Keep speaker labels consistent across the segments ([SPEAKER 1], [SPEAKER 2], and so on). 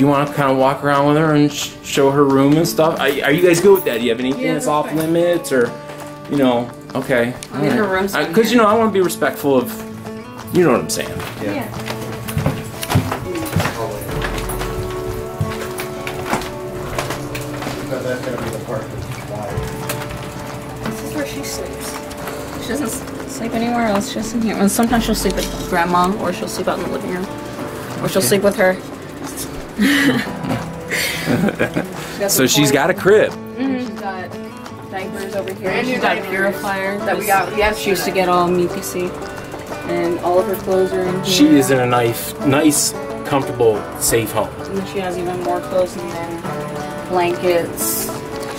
[SPEAKER 1] you want to kind of walk around with her and show her room and stuff? Are you guys good with that? Do you have anything that's off limits, or, you know? Okay.
[SPEAKER 2] I mean, her room's
[SPEAKER 1] because you know, I want to be respectful of, you know what I'm saying?
[SPEAKER 2] Yeah.
[SPEAKER 3] That's gonna be the part that's wide.
[SPEAKER 2] This is where she sleeps. She doesn't sleep anywhere else, just in here. And sometimes she'll sleep with grandma, or she'll sleep out in the living room, or she'll sleep with her.
[SPEAKER 1] So she's got a crib.
[SPEAKER 2] She's got diapers over here. She's got a purifier that we got. Yes, she used to get all MPC, and all of her clothes are in here.
[SPEAKER 1] She is in a nice, comfortable, safe home.
[SPEAKER 2] And then she has even more clothes in there. Blankets,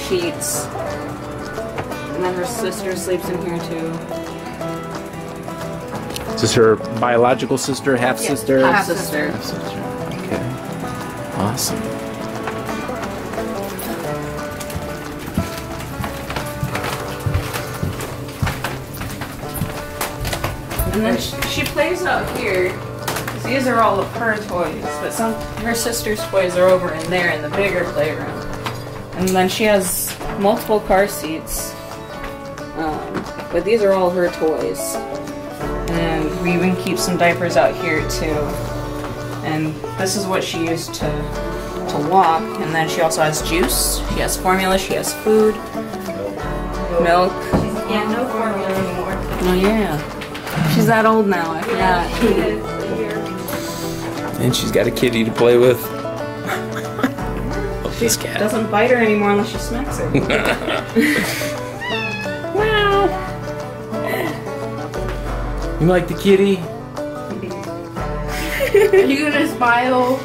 [SPEAKER 2] sheets, and then her sister sleeps in here too.
[SPEAKER 1] Is this her biological sister, half sister?
[SPEAKER 2] Half sister.
[SPEAKER 1] Half sister. Okay. Awesome.
[SPEAKER 2] And then she plays out here. These are all of her toys, but some her sister's toys are over in there in the bigger playroom. And then she has multiple car seats, but these are all her toys. And we even keep some diapers out here too. And this is what she used to walk. And then she also has juice. She has formula. She has food, milk.
[SPEAKER 4] Yeah, no formula anymore.
[SPEAKER 2] Oh yeah, she's that old now. I forgot.
[SPEAKER 1] And she's got a kitty to play with. This cat
[SPEAKER 2] doesn't bite her anymore unless she smacks her. Wow.
[SPEAKER 1] You like the kitty?
[SPEAKER 4] Are you gonna smile?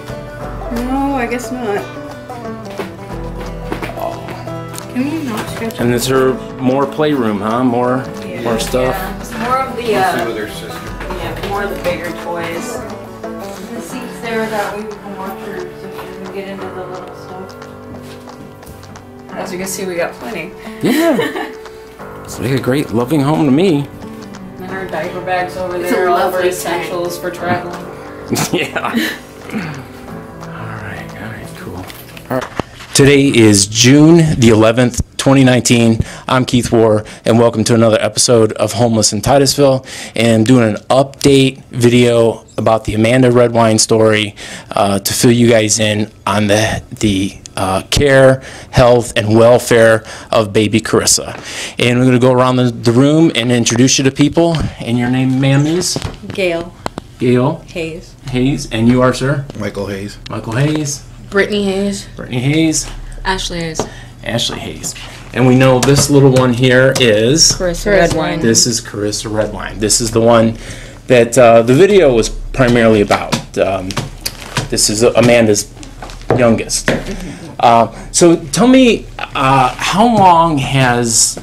[SPEAKER 2] No, I guess not. Can you not stretch?
[SPEAKER 1] And this is her more playroom, huh? More stuff.
[SPEAKER 2] Yeah, it's more of the
[SPEAKER 3] With her sister.
[SPEAKER 2] yeah, more of the bigger toys.
[SPEAKER 4] The seats there, that way we can watch her so she can get into the little stuff.
[SPEAKER 2] As you can see, we got plenty.
[SPEAKER 1] Yeah. It's like a great, loving home to me.
[SPEAKER 2] And her diaper bags over
[SPEAKER 4] It's
[SPEAKER 2] there,
[SPEAKER 4] a
[SPEAKER 2] all of her
[SPEAKER 4] lovely
[SPEAKER 2] essentials for traveling.
[SPEAKER 1] Yeah. Alright, cool. Alright. Today is June the 11th, 2019. I'm Keith Warr, and welcome to another episode of Homeless in Titusville. And I'm doing an update video about the Amanda Redwine story to fill you guys in on the care, health, and welfare of baby Karissa. And we're going to go around the room and introduce you to people. And your name, ma'am, is?
[SPEAKER 2] Gail.
[SPEAKER 1] Gail
[SPEAKER 2] Hayes.
[SPEAKER 1] Hayes. And you are, sir?
[SPEAKER 3] Michael Hayes.
[SPEAKER 1] Michael Hayes.
[SPEAKER 2] Brittany Hayes.
[SPEAKER 1] Brittany Hayes.
[SPEAKER 2] Ashley Hayes.
[SPEAKER 1] Ashley Hayes. And we know this little one here is?
[SPEAKER 2] Karissa Redwine.
[SPEAKER 1] This is Karissa Redwine. This is the one that the video was primarily about. This is Amanda's youngest. So tell me, how long has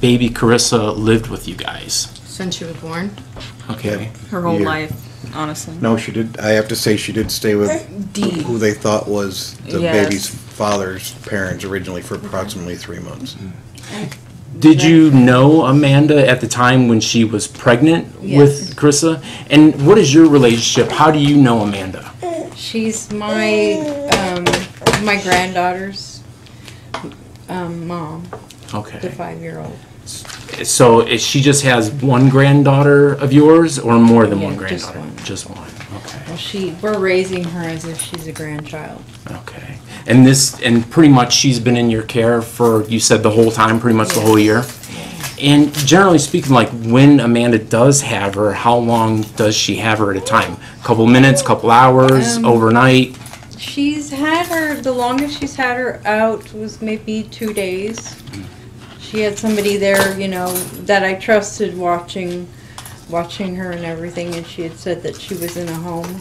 [SPEAKER 1] baby Karissa lived with you guys?
[SPEAKER 2] Since she was born.
[SPEAKER 1] Okay.
[SPEAKER 2] Her whole
[SPEAKER 3] Yeah.
[SPEAKER 2] life, honestly.
[SPEAKER 3] No, she did. I have to say she did stay with
[SPEAKER 2] D.
[SPEAKER 3] who they thought was the
[SPEAKER 2] Yes.
[SPEAKER 3] baby's father's parents originally for approximately 3 months.
[SPEAKER 1] Did you know Amanda at the time when she was pregnant with Karissa? And what is your relationship? How do you know Amanda?
[SPEAKER 5] She's my my granddaughter's mom, the
[SPEAKER 1] Okay.
[SPEAKER 5] 5-year-old.
[SPEAKER 1] So she just has one granddaughter of yours, or more than one
[SPEAKER 5] Yeah, just
[SPEAKER 1] granddaughter?
[SPEAKER 5] one.
[SPEAKER 1] Just one. Okay.
[SPEAKER 5] Well, we're raising her as if she's a grandchild.
[SPEAKER 1] Okay. And pretty much she's been in your care for, you said, the whole time, pretty much the whole year? And generally speaking, like when Amanda does have her, how long does she have her at a time? A couple minutes, couple hours, overnight?
[SPEAKER 5] She's had her, the longest she's had her out was maybe 2 days. She had somebody there, you know, that I trusted watching her and everything, and she had said that she was in a home.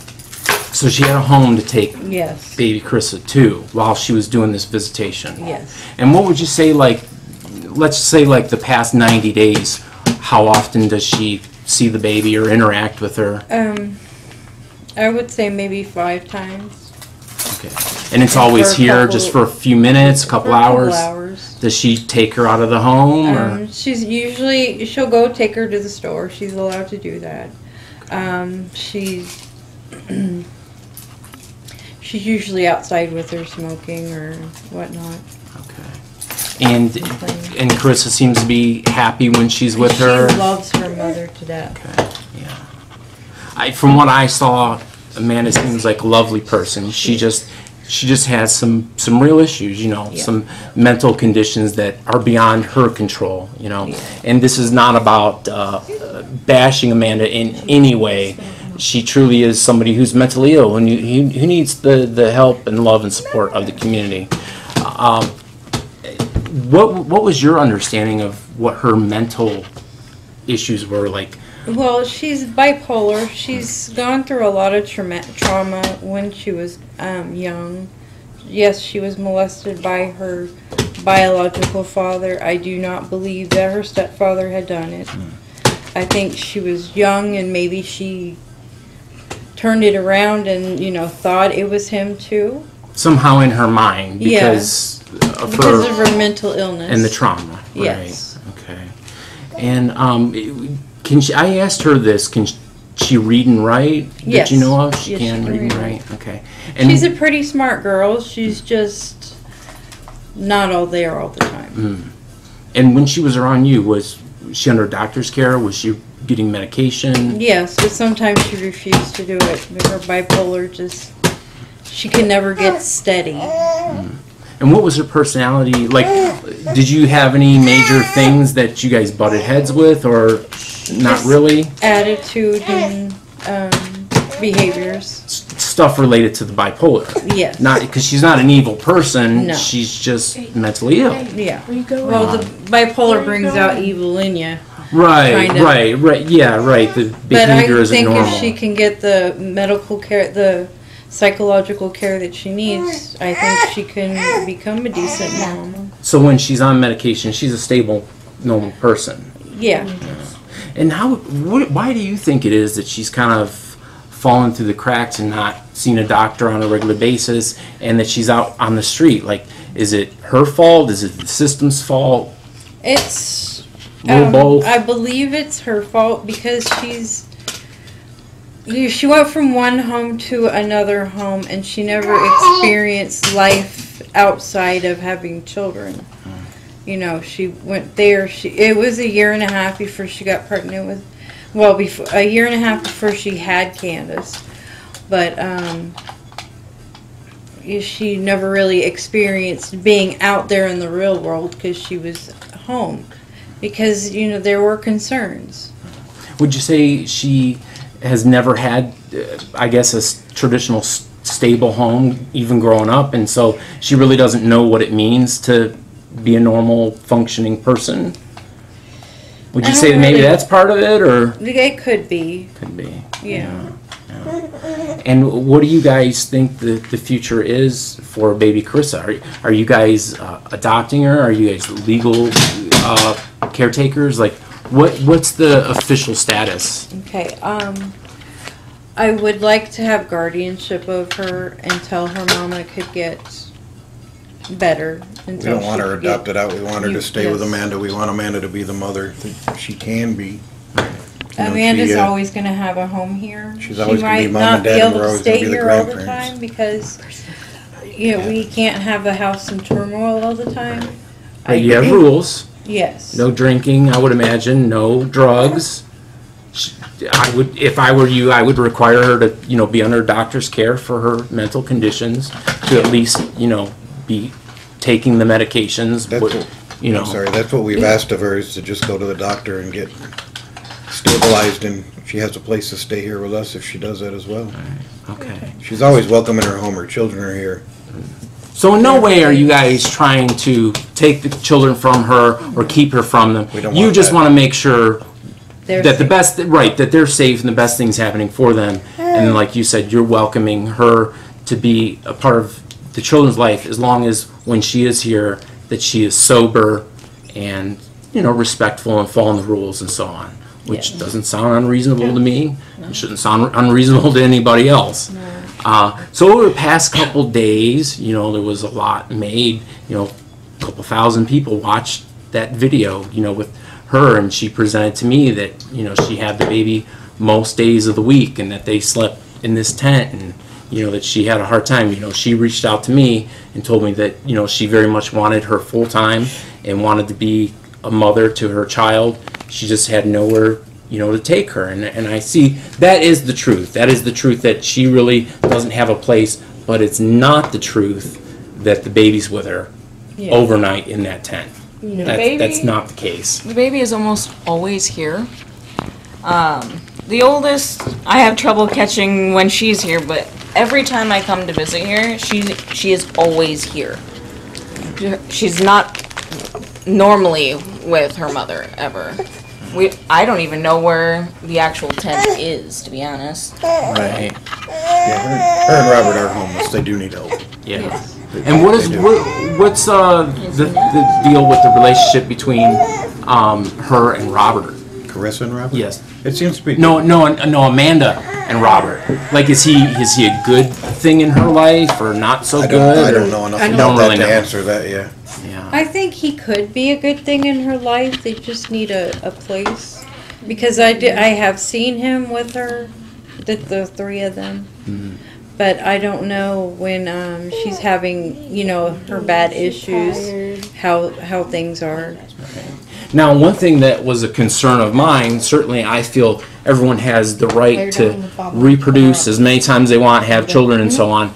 [SPEAKER 1] So she had a home to take
[SPEAKER 5] Yes.
[SPEAKER 1] baby Karissa to while she was doing this visitation.
[SPEAKER 5] Yes.
[SPEAKER 1] And what would you say, like, let's say like the past 90 days, how often does she see the baby or interact with her?
[SPEAKER 5] I would say maybe 5 times.
[SPEAKER 1] Okay. And it's always
[SPEAKER 5] For a
[SPEAKER 1] here
[SPEAKER 5] couple-
[SPEAKER 1] just for a few minutes, a couple
[SPEAKER 5] For a couple
[SPEAKER 1] hours?
[SPEAKER 5] hours.
[SPEAKER 1] Does she take her out of the home? Or?
[SPEAKER 5] She's usually, she'll go take her to the store. She's allowed she she's usually outside with her smoking or whatnot.
[SPEAKER 1] Okay. And Karissa seems to be happy when she's with her.
[SPEAKER 5] She loves her mother to death.
[SPEAKER 1] Okay. Yeah. From what I saw, Amanda seems like a lovely person. She just has some real issues, you know, some mental conditions that are beyond her control, you know. Yeah. And this is not about bashing Amanda in any way. She truly is somebody who's mentally ill and who needs the help and love and support of the community. What was your understanding of what her mental issues were like?
[SPEAKER 5] Well, she's bipolar. She's gone through a lot of trauma when she was young. Yes, she was molested by her biological father. I do not believe that her stepfather had done it. I think she was young and maybe she turned it around and, you know, thought it was him too.
[SPEAKER 1] Somehow in her mind because of
[SPEAKER 5] her mental illness.
[SPEAKER 1] And the trauma.
[SPEAKER 5] Yes.
[SPEAKER 1] Right. Okay. And I asked her this, can she read and write?
[SPEAKER 5] Yes.
[SPEAKER 1] Did you know of? She
[SPEAKER 5] yes,
[SPEAKER 1] can
[SPEAKER 5] she
[SPEAKER 1] read and write? Okay. And
[SPEAKER 5] she's a pretty smart girl. She's just not all there all the time.
[SPEAKER 1] And when she was around you, was she under doctor's care? Was she getting medication?
[SPEAKER 5] Yes, but sometimes she refused to do it. Her bipolar she can never get steady.
[SPEAKER 1] And what was her personality like? Did you have any major things that you guys butted heads with, or not really?
[SPEAKER 5] Attitude and behaviors.
[SPEAKER 1] Stuff related to the bipolar.
[SPEAKER 5] Yes.
[SPEAKER 1] Not because she's not an evil person.
[SPEAKER 5] No.
[SPEAKER 1] She's just mentally ill.
[SPEAKER 5] Yeah. Well, the bipolar brings out evil in you.
[SPEAKER 1] Right. Yeah, right. The behavior isn't normal.
[SPEAKER 5] But I think if she can get the medical care, the psychological care that she needs, I think she can become a decent mom.
[SPEAKER 1] So when she's on medication, she's a stable, normal person.
[SPEAKER 5] Yeah.
[SPEAKER 1] And why do you think it is that she's kind of fallen through the cracks and not seeing a doctor on a regular basis, and that she's out on the street? Like, is it her fault? Is it the system's fault?
[SPEAKER 5] It's
[SPEAKER 1] both.
[SPEAKER 5] I believe it's her fault because she went from one home to another home, and she never experienced life outside of having children. You know, she went there. It was a year and a half before she got pregnant with. Well, a year and a half before she had Candace, but she never really experienced being out there in the real world because she was home. Because, you know, there were concerns.
[SPEAKER 1] Would you say she has never had, I guess, a traditional stable home, even growing up, and so she really doesn't know what it means to be a normal, functioning person? Would you say maybe that's part of it, or?
[SPEAKER 5] It could be.
[SPEAKER 1] Could be.
[SPEAKER 5] Yeah.
[SPEAKER 1] And what do you guys think the future is for baby Karissa? Are you guys adopting her? Are you guys legal caretakers? Like, what's the official status?
[SPEAKER 5] Okay. I would like to have guardianship of her until her mama could get better.
[SPEAKER 3] We don't want her adopted out. We want her to stay with Amanda. We want Amanda to be the mother that she can be.
[SPEAKER 5] Amanda's always going to have a home here.
[SPEAKER 3] She's always going to be mom and dad, and we're always going to be the grandparents.
[SPEAKER 5] She might not be able to stay here all the time because, you know, we can't have a house in turmoil all the time.
[SPEAKER 1] But you have rules.
[SPEAKER 5] Yes.
[SPEAKER 1] No drinking, I would imagine. No drugs. If I were you, I would require her to, you know, be under doctor's care for her mental conditions, to at least, you know, be taking the medications.
[SPEAKER 3] I'm sorry. That's what we've asked of her, is to just go to the doctor and get stabilized, and she has a place to stay here with us if she does that as well.
[SPEAKER 1] Right. Okay.
[SPEAKER 3] She's always welcome in her home. Her children are here.
[SPEAKER 1] So in no way are you guys trying to take the children from her or keep her from them. You just want to make sure that that they're safe and the best thing's happening for them. And like you said, you're welcoming her to be a part of the children's life, as long as when she is here that she is sober and, you know, respectful and following the rules and so on. Which doesn't sound unreasonable to me. It shouldn't sound unreasonable to anybody else. So over the past couple days, you know, there was a lot made. You know, a couple thousand people watched that video, you know, with her, and she presented to me that, you know, she had the baby most days of the week, and that they slept in this tent, and, that she had a hard time. She reached out to me and told me that, she very much wanted her full time and wanted to be a mother to her child. She just had nowhere, to take her. And I see that is the truth. That is the truth, that she really doesn't have a place, but it's not the truth that the baby's with her overnight in that tent. That's not the case.
[SPEAKER 2] The baby is almost always here. The oldest, I have trouble catching when she's here, but every time I come to visit here, she is always here. She's not normally with her mother ever. I don't even know where the actual tent is, to be honest.
[SPEAKER 1] Right.
[SPEAKER 3] Yeah, her and Robert are homeless. They do need help.
[SPEAKER 1] Yeah.
[SPEAKER 2] Yes.
[SPEAKER 1] And what's the deal with the relationship between her and Robert?
[SPEAKER 3] Karissa and Robert?
[SPEAKER 1] Yes.
[SPEAKER 3] It seems to be.
[SPEAKER 1] No, Amanda and Robert. Like, is he a good thing in her life or not so good?
[SPEAKER 3] I don't know enough
[SPEAKER 1] I don't
[SPEAKER 3] about
[SPEAKER 1] really
[SPEAKER 3] that to
[SPEAKER 1] know.
[SPEAKER 3] answer that, yeah.
[SPEAKER 1] Yeah.
[SPEAKER 5] I think he could be a good thing in her life. They just need a place. Because I have seen him with her, the three of them.
[SPEAKER 1] Mm-hmm.
[SPEAKER 5] But I don't know when she's having, her bad issues, how things are.
[SPEAKER 1] Now, one thing that was a concern of mine, certainly I feel everyone has the right to reproduce as many times they want, have children and so on.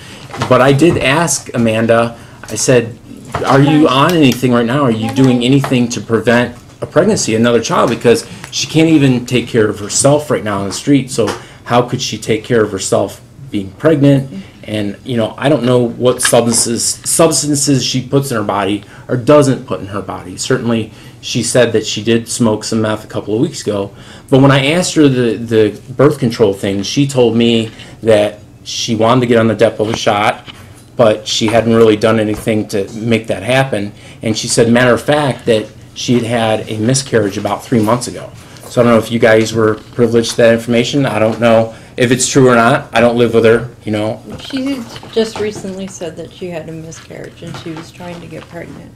[SPEAKER 1] But I did ask Amanda, I said, are you on anything right now? Are you doing anything to prevent a pregnancy, another child? Because she can't even take care of herself right now on the street. So how could she take care of herself being pregnant? And, I don't know what substances she puts in her body or doesn't put in her body. Certainly, she said that she did smoke some meth a couple of weeks ago. But when I asked her the birth control thing, she told me that she wanted to get on the Depo shot, but she hadn't really done anything to make that happen. And she said, matter of fact, that she had a miscarriage about 3 months ago. So I don't know if you guys were privileged to that information. I don't know if it's true or not. I don't live with her,
[SPEAKER 5] She just recently said that she had a miscarriage and she was trying to get pregnant.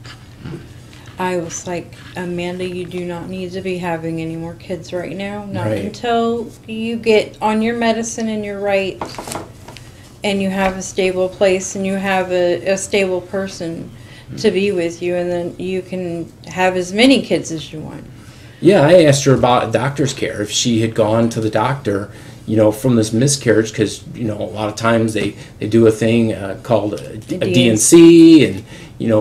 [SPEAKER 5] I was like, Amanda, you do not need to be having any more kids right now. Not
[SPEAKER 1] Right.
[SPEAKER 5] until you get on your medicine and you're right and you have a stable place and you have a stable person to be with you, and then you can have as many kids as you want.
[SPEAKER 1] Yeah, I asked her about doctor's care, if she had gone to the doctor, from this miscarriage, because, a lot of times they do a thing called a DNC and,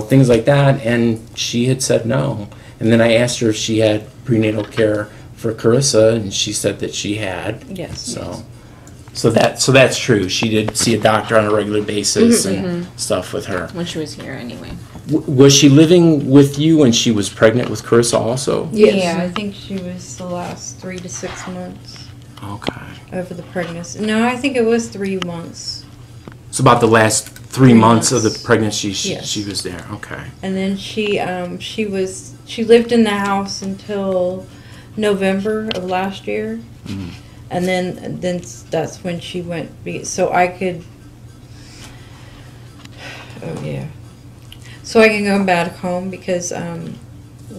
[SPEAKER 1] things like that, and she had said no. And then I asked her if she had prenatal care for Karissa, and she said that she had.
[SPEAKER 5] Yes.
[SPEAKER 1] So that's true. She did see a doctor on a regular basis and stuff with her.
[SPEAKER 2] When she was here, anyway.
[SPEAKER 1] Was she living with you when she was pregnant with Karissa also?
[SPEAKER 5] Yes. Yeah, I think she was the last 3 to 6 months
[SPEAKER 1] Okay.
[SPEAKER 5] of the pregnancy. No, I think it was 3 months.
[SPEAKER 1] So about the last 3 months of the pregnancy,
[SPEAKER 5] Yes.
[SPEAKER 1] she was there. Okay.
[SPEAKER 5] And then she lived in the house until November of last year.
[SPEAKER 1] Mm.
[SPEAKER 5] And then that's when she went. So I could. Oh yeah. So I can go back home because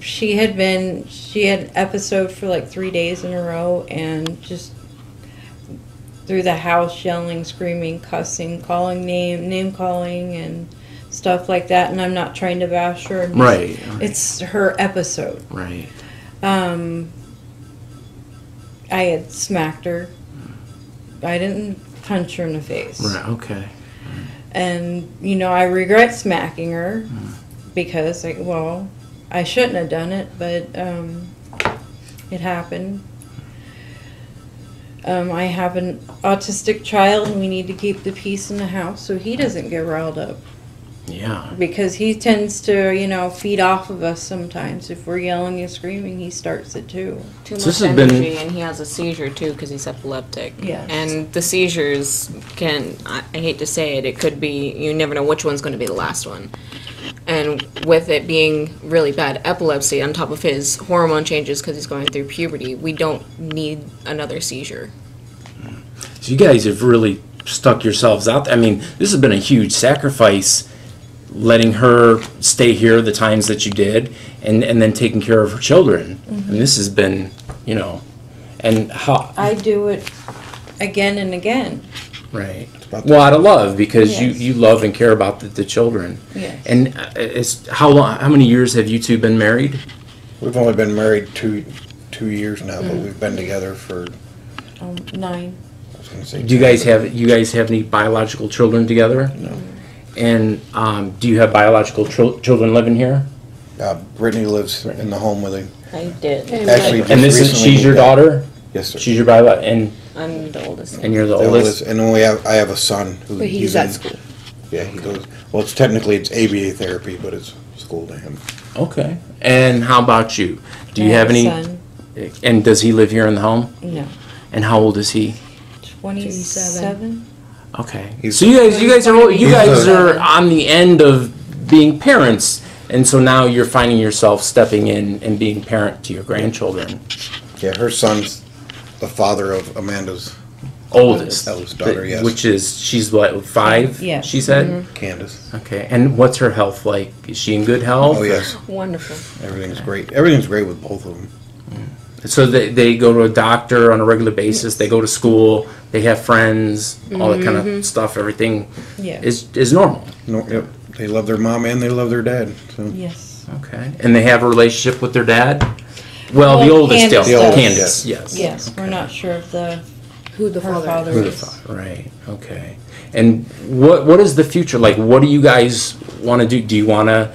[SPEAKER 5] she had an episode for like 3 days in a row and just through the house yelling, screaming, cussing, calling name calling and stuff like that. And I'm not trying to bash her.
[SPEAKER 1] Right.
[SPEAKER 5] It's her episode.
[SPEAKER 1] Right.
[SPEAKER 5] I had smacked her. I didn't punch her in the face.
[SPEAKER 1] Right. Okay.
[SPEAKER 5] And, I regret smacking her because, I shouldn't have done it, but it happened. I have an autistic child, and we need to keep the peace in the house so he doesn't get riled up.
[SPEAKER 1] Yeah.
[SPEAKER 5] Because he tends to, feed off of us sometimes. If we're yelling and screaming, he starts it too.
[SPEAKER 2] Too much
[SPEAKER 1] This has
[SPEAKER 2] energy,
[SPEAKER 1] been-
[SPEAKER 2] and he has a seizure too because he's epileptic.
[SPEAKER 5] Yes.
[SPEAKER 2] And the seizures I hate to say it could be, you never know which one's going to be the last one. And with it being really bad epilepsy on top of his hormone changes because he's going through puberty, we don't need another seizure.
[SPEAKER 1] So you guys have really stuck yourselves out. I mean, this has been a huge sacrifice, letting her stay here the times that you did, and then taking care of her children. And this has been, and how.
[SPEAKER 5] I do it again and again.
[SPEAKER 1] Right.
[SPEAKER 3] about
[SPEAKER 1] Well, out of love, because
[SPEAKER 5] Yes.
[SPEAKER 1] you love and care about the children.
[SPEAKER 5] Yes.
[SPEAKER 1] And it's how long? How many years have you two been married?
[SPEAKER 3] We've only been married 2 years now, but we've been together for,
[SPEAKER 5] 9.
[SPEAKER 3] I was gonna say.
[SPEAKER 1] Do you guys have any biological children together?
[SPEAKER 3] No.
[SPEAKER 1] And do you have biological children living here?
[SPEAKER 3] Brittany lives in the home with him.
[SPEAKER 6] I did.
[SPEAKER 3] Actually,
[SPEAKER 1] And she's your daughter?
[SPEAKER 3] Yes, sir.
[SPEAKER 1] She's your biological, and
[SPEAKER 6] I'm the oldest.
[SPEAKER 1] you're the
[SPEAKER 3] The
[SPEAKER 1] oldest?
[SPEAKER 3] And then I have a son who.
[SPEAKER 6] But he's at school.
[SPEAKER 3] Yeah, he goes, well, it's technically ABA therapy, but it's school to him.
[SPEAKER 1] Okay. And how about you? Do you have any?
[SPEAKER 5] Son.
[SPEAKER 1] And does he live here in the home?
[SPEAKER 5] No.
[SPEAKER 1] And how old is he?
[SPEAKER 5] 27.
[SPEAKER 1] Okay.
[SPEAKER 3] He's-
[SPEAKER 1] So you guys are
[SPEAKER 3] He's
[SPEAKER 1] are on the end of being parents, and so now you're finding yourself stepping in and being parent to your grandchildren.
[SPEAKER 3] Yeah, her son's the father of Amanda's
[SPEAKER 1] Oldest.
[SPEAKER 3] eldest daughter, yes.
[SPEAKER 1] Which is, she's what, 5?
[SPEAKER 5] Yeah.
[SPEAKER 1] She said?
[SPEAKER 3] Candace.
[SPEAKER 1] Okay. And what's her health like? Is she in good health?
[SPEAKER 3] Oh, yes.
[SPEAKER 6] Wonderful.
[SPEAKER 3] Everything's great. Everything's great with both of them.
[SPEAKER 1] So they go to a doctor on a regular basis, they go to school, they have friends, all that kind of stuff, everything
[SPEAKER 5] Yeah.
[SPEAKER 1] is normal.
[SPEAKER 3] No, yep. They love their mom and they love their dad. So.
[SPEAKER 5] Yes.
[SPEAKER 1] Okay. And they have a relationship with their dad? Well, the
[SPEAKER 5] Well,
[SPEAKER 1] oldest
[SPEAKER 5] Candace
[SPEAKER 1] still.
[SPEAKER 5] does.
[SPEAKER 1] Candace, yes.
[SPEAKER 5] Yes. We're not sure if
[SPEAKER 6] Who the
[SPEAKER 5] her
[SPEAKER 6] father
[SPEAKER 5] father
[SPEAKER 6] is.
[SPEAKER 1] Who the
[SPEAKER 5] is.
[SPEAKER 1] fuck? Right. Okay. And what is the future like? What do you guys want to do? Do you want to?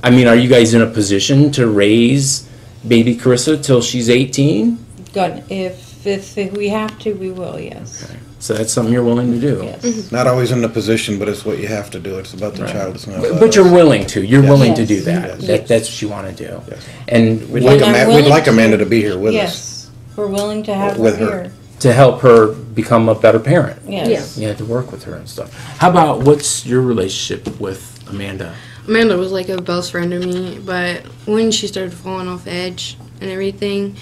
[SPEAKER 1] I mean, are you guys in a position to raise baby Karissa till she's 18?
[SPEAKER 5] Gun. If we have to, we will. Yes.
[SPEAKER 1] So that's something you're willing to do.
[SPEAKER 5] Yes.
[SPEAKER 3] Not always in the position, but it's what you have to do. It's about the child. It's not about
[SPEAKER 1] But you're
[SPEAKER 3] us.
[SPEAKER 1] willing to. You're willing to
[SPEAKER 5] Yes.
[SPEAKER 1] do that.
[SPEAKER 3] Yes.
[SPEAKER 1] That's what you want to do.
[SPEAKER 3] Yes.
[SPEAKER 1] And
[SPEAKER 3] We'd
[SPEAKER 5] Well,
[SPEAKER 3] like,
[SPEAKER 5] I'm
[SPEAKER 3] we'd
[SPEAKER 5] willing
[SPEAKER 3] like
[SPEAKER 5] to-
[SPEAKER 3] Amanda to be here with us.
[SPEAKER 5] Yes. We're willing to have
[SPEAKER 3] With
[SPEAKER 5] her
[SPEAKER 3] her.
[SPEAKER 5] here.
[SPEAKER 1] to help her become a better parent.
[SPEAKER 5] Yes.
[SPEAKER 1] You had to work with her and stuff. How about what's your relationship with Amanda?
[SPEAKER 7] Amanda was like a best friend to me, but when she started falling off the edge and everything,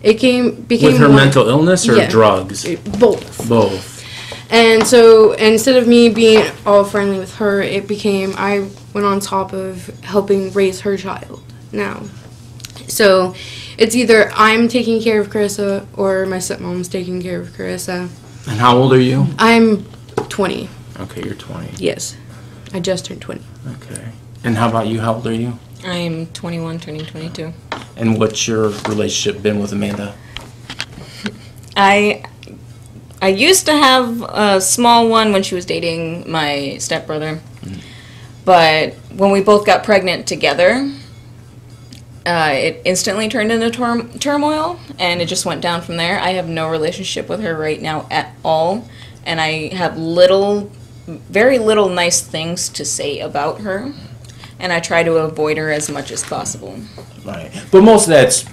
[SPEAKER 7] it became
[SPEAKER 1] With her
[SPEAKER 7] more-
[SPEAKER 1] mental illness or
[SPEAKER 7] Yeah.
[SPEAKER 1] drugs?
[SPEAKER 7] both.
[SPEAKER 1] Both.
[SPEAKER 7] And so instead of me being all friendly with her, it became I went on top of helping raise her child now. So it's either I'm taking care of Karissa or my stepmom's taking care of Karissa.
[SPEAKER 1] And how old are you?
[SPEAKER 7] I'm 20.
[SPEAKER 1] Okay, you're 20.
[SPEAKER 7] Yes. I just turned 20.
[SPEAKER 1] Okay. And how about you? How old are you?
[SPEAKER 6] I'm 21, turning 22.
[SPEAKER 1] And what's your relationship been with Amanda?
[SPEAKER 6] I used to have a small one when she was dating my stepbrother, but when we both got pregnant together, it instantly turned into turmoil, and it just went down from there. I have no relationship with her right now at all, and I have very little nice things to say about her, and I try to avoid her as much as possible.
[SPEAKER 1] Right. But most of that's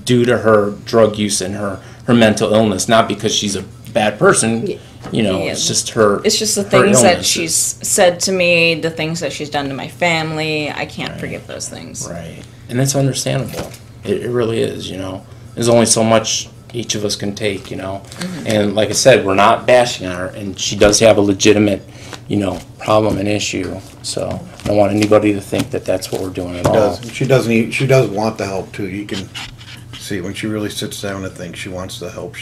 [SPEAKER 1] due to her drug use and her mental illness, not because she's a bad person.
[SPEAKER 7] Yeah.
[SPEAKER 1] You know,
[SPEAKER 6] Yeah.
[SPEAKER 1] it's just her.
[SPEAKER 6] It's just the
[SPEAKER 1] her
[SPEAKER 6] things that
[SPEAKER 1] illnesses.
[SPEAKER 6] she's said to me, the things that she's done to my family. I can't forgive those things.
[SPEAKER 1] Right. And that's understandable. It really is, you know. There's only so much each of us can take, you know. And like I said, we're not bashing on her, and she does have a legitimate, you know, problem and issue. So I don't want anybody to think that that's what we're doing at all.
[SPEAKER 3] She does want the help too. You can see when she really sits down and thinks she wants the help.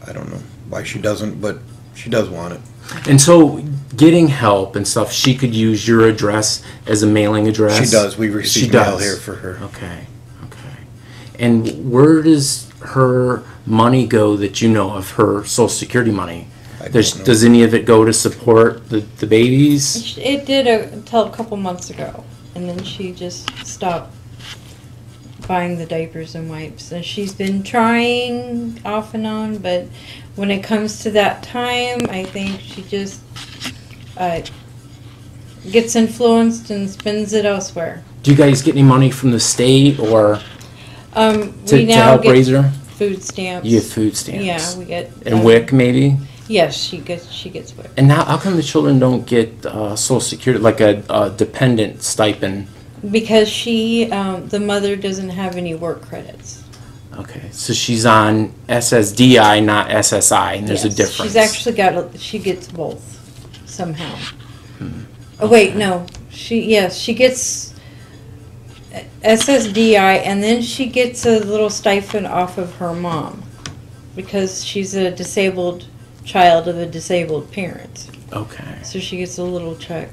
[SPEAKER 3] I don't know why she doesn't, but she does want it.
[SPEAKER 1] And so getting help and stuff, she could use your address as a mailing address?
[SPEAKER 3] She does. We
[SPEAKER 1] She
[SPEAKER 3] receive mail
[SPEAKER 1] does.
[SPEAKER 3] here for her.
[SPEAKER 1] Okay, okay. And where does her money go that you know of, her Social Security money?
[SPEAKER 3] I don't know.
[SPEAKER 1] Does any of it go to support the babies?
[SPEAKER 5] It did until a couple months ago, and then she just stopped buying the diapers and wipes. And she's been trying off and on, but when it comes to that time, I think she just gets influenced and spends it elsewhere.
[SPEAKER 1] Do you guys get any money from the state or
[SPEAKER 5] We
[SPEAKER 1] to
[SPEAKER 5] now
[SPEAKER 1] help
[SPEAKER 5] get
[SPEAKER 1] raise her?
[SPEAKER 5] food stamps.
[SPEAKER 1] You get food stamps?
[SPEAKER 5] Yeah, we get.
[SPEAKER 1] And WIC maybe?
[SPEAKER 5] Yes, she gets WIC.
[SPEAKER 1] And now, how come the children don't get Social Security, like a dependent stipend?
[SPEAKER 5] Because the mother doesn't have any work credits.
[SPEAKER 1] Okay, so she's on SSDI, not SSI, and there's a
[SPEAKER 5] Yes,
[SPEAKER 1] difference.
[SPEAKER 5] She's actually she gets both somehow. Oh wait, no. She gets SSDI, and then she gets a little stipend off of her mom because she's a disabled child of a disabled parent.
[SPEAKER 1] Okay.
[SPEAKER 5] So she gets a little check.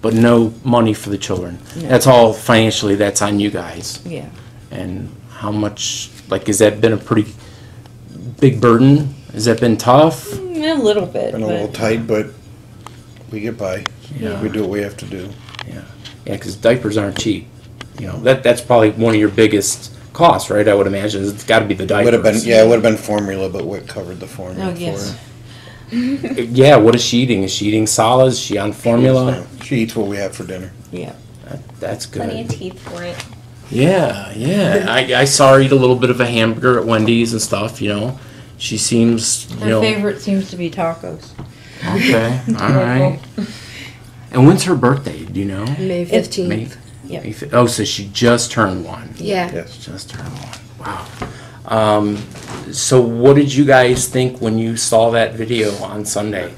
[SPEAKER 1] But no money for the children.
[SPEAKER 5] No.
[SPEAKER 1] That's all financially, that's on you guys.
[SPEAKER 5] Yeah.
[SPEAKER 1] And how much, like, has that been a pretty big burden? Has that been tough?
[SPEAKER 5] A little bit.
[SPEAKER 3] Been a little
[SPEAKER 5] but
[SPEAKER 3] tight, but we get by.
[SPEAKER 1] Yeah.
[SPEAKER 3] We do what we have to do.
[SPEAKER 1] Yeah, because diapers aren't cheap. You know, that's probably one of your biggest costs, right? I would imagine it's got to be the diapers.
[SPEAKER 3] Would have been, yeah, it would have been formula, but Wick covered the formula
[SPEAKER 5] Oh, yes.
[SPEAKER 3] for her.
[SPEAKER 1] Yeah, what is she eating? Is she eating solids? Is she on formula?
[SPEAKER 3] She eats what we have for dinner.
[SPEAKER 5] Yeah.
[SPEAKER 1] That's
[SPEAKER 6] Plenty of
[SPEAKER 1] good.
[SPEAKER 6] teeth for it.
[SPEAKER 1] Yeah, yeah. I saw her eat a little bit of a hamburger at Wendy's and stuff, you know. She seems, you
[SPEAKER 5] Her
[SPEAKER 1] know.
[SPEAKER 5] favorite seems to be tacos.
[SPEAKER 1] Okay, all right. And when's her birthday? Do you know?
[SPEAKER 7] May 15th.
[SPEAKER 1] May.
[SPEAKER 5] Yep.
[SPEAKER 1] May fi- Oh, so she just turned one.
[SPEAKER 7] Yeah.
[SPEAKER 3] Yes.
[SPEAKER 1] Just turned one. Wow. So what did you guys think when you saw that video on Sunday?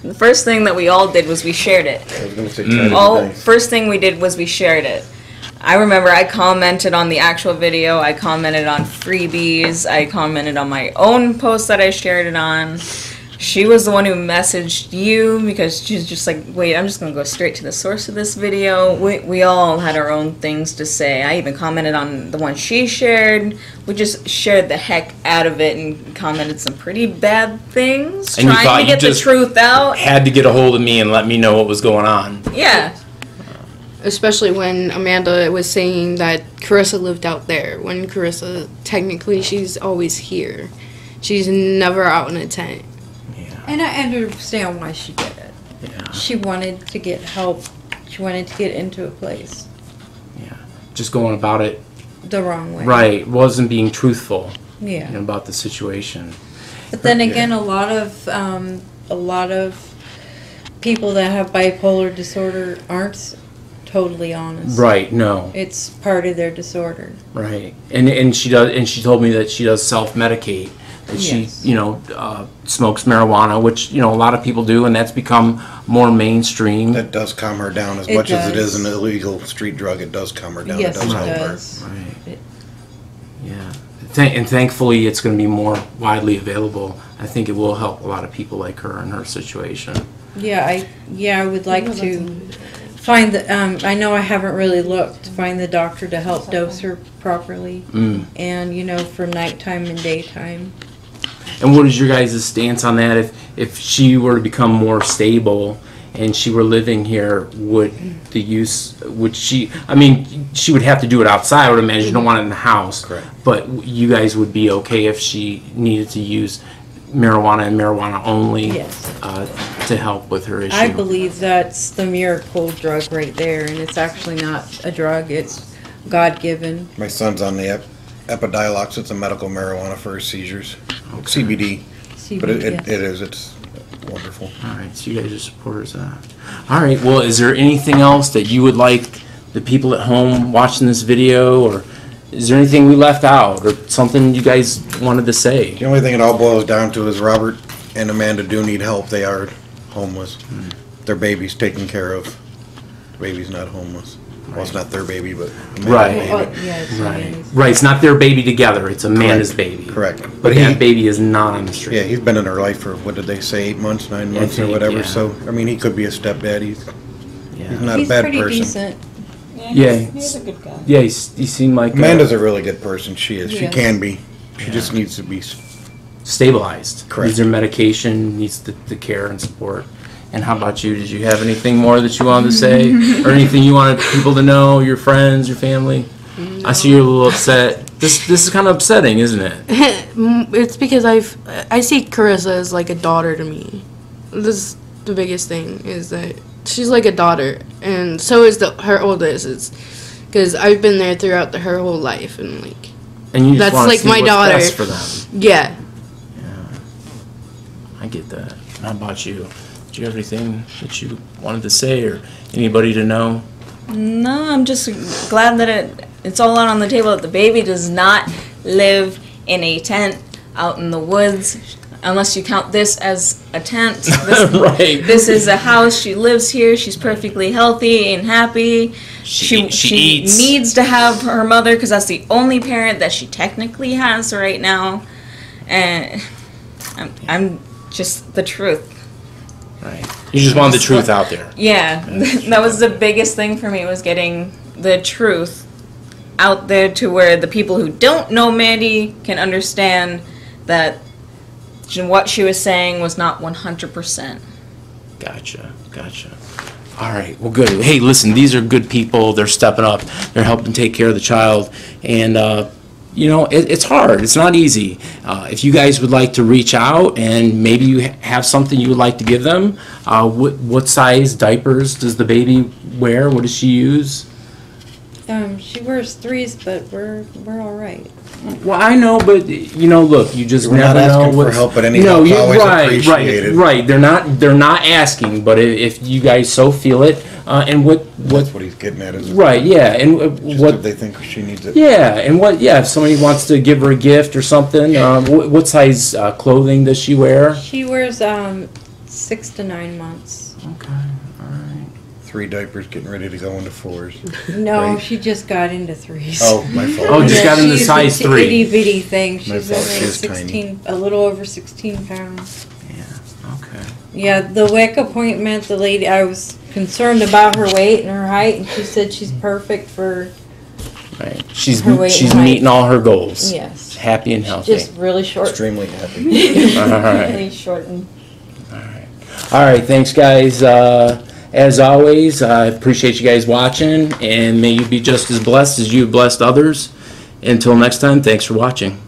[SPEAKER 6] The first thing that we all did was we shared it.
[SPEAKER 3] I was going to say try to be
[SPEAKER 6] All
[SPEAKER 3] nice.
[SPEAKER 6] first thing we did was we shared it. I remember I commented on the actual video. I commented on freebies. I commented on my own post that I shared it on. She was the one who messaged you because she's just like, wait, I'm just going to go straight to the source of this video. We all had our own things to say. I even commented on the one she shared. We just shared the heck out of it and commented some pretty bad things,
[SPEAKER 1] And you thought
[SPEAKER 6] trying to
[SPEAKER 1] you
[SPEAKER 6] get the
[SPEAKER 1] just
[SPEAKER 6] truth out.
[SPEAKER 1] Had to get a hold of me and let me know what was going on.
[SPEAKER 6] Yeah.
[SPEAKER 7] Especially when Amanda was saying that Karissa lived out there. When Karissa, technically, she's always here. She's never out in a tent.
[SPEAKER 5] And I understand why she did it.
[SPEAKER 1] Yeah.
[SPEAKER 5] She wanted to get help. She wanted to get into a place
[SPEAKER 1] Yeah. Just going about it
[SPEAKER 5] the wrong way.
[SPEAKER 1] right. Wasn't being truthful,
[SPEAKER 5] Yeah.
[SPEAKER 1] you know, about the situation.
[SPEAKER 5] But then again, a lot of people that have bipolar disorder aren't totally honest.
[SPEAKER 1] Right. No.
[SPEAKER 5] It's part of their disorder.
[SPEAKER 1] Right. And she does. And she told me that she does self-medicate. That
[SPEAKER 5] Yes.
[SPEAKER 1] she, you know, smokes marijuana, which, you know, a lot of people do, and that's become more mainstream.
[SPEAKER 3] That does calm her down as
[SPEAKER 5] It
[SPEAKER 3] much as it
[SPEAKER 5] does.
[SPEAKER 3] is an illegal street drug. It does calm her down.
[SPEAKER 5] Yes,
[SPEAKER 3] it does
[SPEAKER 5] it
[SPEAKER 3] help her.
[SPEAKER 5] does.
[SPEAKER 1] Right. Yeah. And thankfully, it's going to be more widely available. I think it will help a lot of people like her in her situation.
[SPEAKER 5] Yeah, I would like to find the. I know I haven't really looked. Find the doctor to help dose her properly, and you know, for nighttime and daytime.
[SPEAKER 1] And what is your guys' stance on that? If she were to become more stable and she were living here, would she, I mean, she would have to do it outside, I would imagine. You don't want it in the house.
[SPEAKER 3] Correct.
[SPEAKER 1] But you guys would be okay if she needed to use marijuana and marijuana only
[SPEAKER 5] Yes.
[SPEAKER 1] to help with her issue?
[SPEAKER 5] I believe that's the miracle drug right there, and it's actually not a drug. It's God-given.
[SPEAKER 3] My son's on the Epidiolex. It's a medical marijuana for his seizures. CBD. But it is. It's wonderful.
[SPEAKER 1] All right, so you guys are supporters of that. All right, well, is there anything else that you would like the people at home watching this video, or is there anything we left out, or something you guys wanted to say?
[SPEAKER 3] The only thing it all boils down to is Robert and Amanda do need help. They are homeless. Their baby's taken care of. The baby's not homeless. Well, it's not their baby, but Amanda's
[SPEAKER 1] Right.
[SPEAKER 3] baby.
[SPEAKER 5] Oh, yeah, it's
[SPEAKER 1] Right, right. It's not their baby together. It's Amanda's baby.
[SPEAKER 3] Correct.
[SPEAKER 1] But that baby is not on the street.
[SPEAKER 3] Yeah, he's been in her life for, what did they say, 8 months, 9 months, or
[SPEAKER 1] think,
[SPEAKER 3] whatever.
[SPEAKER 1] yeah.
[SPEAKER 3] So, I mean, he could be a stepdad. He's
[SPEAKER 1] Yeah.
[SPEAKER 3] not
[SPEAKER 5] He's
[SPEAKER 3] a bad
[SPEAKER 5] pretty
[SPEAKER 3] person.
[SPEAKER 5] decent.
[SPEAKER 1] Yeah.
[SPEAKER 6] He's a good guy.
[SPEAKER 1] Yeah, he seemed like
[SPEAKER 3] Amanda's a really good person. She is. She
[SPEAKER 5] Yes.
[SPEAKER 3] can be. She just needs to be.
[SPEAKER 1] stabilized.
[SPEAKER 3] Correct.
[SPEAKER 1] Needs their medication, needs the care and support. And how about you? Did you have anything more that you wanted to say, or anything you wanted people to know? Your friends, your family. I see you're a little upset. This is kind of upsetting, isn't it?
[SPEAKER 7] It's because I see Karissa as like a daughter to me. This is the biggest thing, is that she's like a daughter, and so is her oldest. It's because I've been there throughout her whole life, and like
[SPEAKER 1] And you just
[SPEAKER 7] That's
[SPEAKER 1] want to
[SPEAKER 7] like
[SPEAKER 1] see
[SPEAKER 7] my
[SPEAKER 1] what's
[SPEAKER 7] daughter.
[SPEAKER 1] best for them.
[SPEAKER 7] yeah.
[SPEAKER 1] I get that. How about you? Do you have anything that you wanted to say, or anybody to know?
[SPEAKER 6] No, I'm just glad that it's all out on the table that the baby does not live in a tent out in the woods, unless you count this as a tent. This,
[SPEAKER 1] Right.
[SPEAKER 6] This is a house. She lives here. She's perfectly healthy and happy.
[SPEAKER 1] She eats.
[SPEAKER 6] Needs to have her mother because that's the only parent that she technically has right now. And I'm just the truth.
[SPEAKER 1] Right. You just want the truth out there.
[SPEAKER 6] Yeah, that was the biggest thing for me, was getting the truth out there to where the people who don't know Mandy can understand that what she was saying was not 100%.
[SPEAKER 1] Gotcha. All right, well, good. Hey, listen, these are good people. They're stepping up. They're helping take care of the child. And, it's hard. It's not easy. If you guys would like to reach out and maybe you have something you would like to give them, what size diapers does the baby wear? What does she use?
[SPEAKER 5] She wears 3s, but we're all right.
[SPEAKER 1] Well, I know, but look, you just
[SPEAKER 3] We're
[SPEAKER 1] never
[SPEAKER 3] not asking
[SPEAKER 1] know
[SPEAKER 3] for
[SPEAKER 1] what
[SPEAKER 3] help, but any help's always appreciated.
[SPEAKER 1] Right. They're not asking, but if you guys so feel it, and what
[SPEAKER 3] That's what he's getting at. Is
[SPEAKER 1] right? Yeah, and
[SPEAKER 3] just
[SPEAKER 1] what
[SPEAKER 3] if they think she needs it.
[SPEAKER 1] Yeah, and if somebody wants to give her a gift or something, what size clothing does she wear?
[SPEAKER 5] She wears 6 to 9 months.
[SPEAKER 1] Okay, all right.
[SPEAKER 3] 3 diapers, getting ready to go into 4s.
[SPEAKER 5] No,
[SPEAKER 3] Right.
[SPEAKER 5] she just got into 3s.
[SPEAKER 3] Oh, my fault.
[SPEAKER 1] Oh, just got into
[SPEAKER 5] she's
[SPEAKER 1] size
[SPEAKER 5] a
[SPEAKER 1] 3.
[SPEAKER 5] itty bitty thing.
[SPEAKER 3] My
[SPEAKER 5] She's
[SPEAKER 3] fault,
[SPEAKER 5] only
[SPEAKER 3] she's
[SPEAKER 5] 16, a little over 16 pounds.
[SPEAKER 1] Yeah. Okay.
[SPEAKER 5] Yeah, the WIC appointment, the lady, I was concerned about her weight and her height, and she said she's perfect for.
[SPEAKER 1] Right. She's
[SPEAKER 5] Her weight and height.
[SPEAKER 1] meeting all her goals.
[SPEAKER 5] Yes.
[SPEAKER 1] Happy and healthy.
[SPEAKER 5] Just really short.
[SPEAKER 3] Extremely happy.
[SPEAKER 1] All right.
[SPEAKER 5] Really short and.
[SPEAKER 1] All right. Thanks, guys. As always, I appreciate you guys watching, and may you be just as blessed as you have blessed others. Until next time, thanks for watching.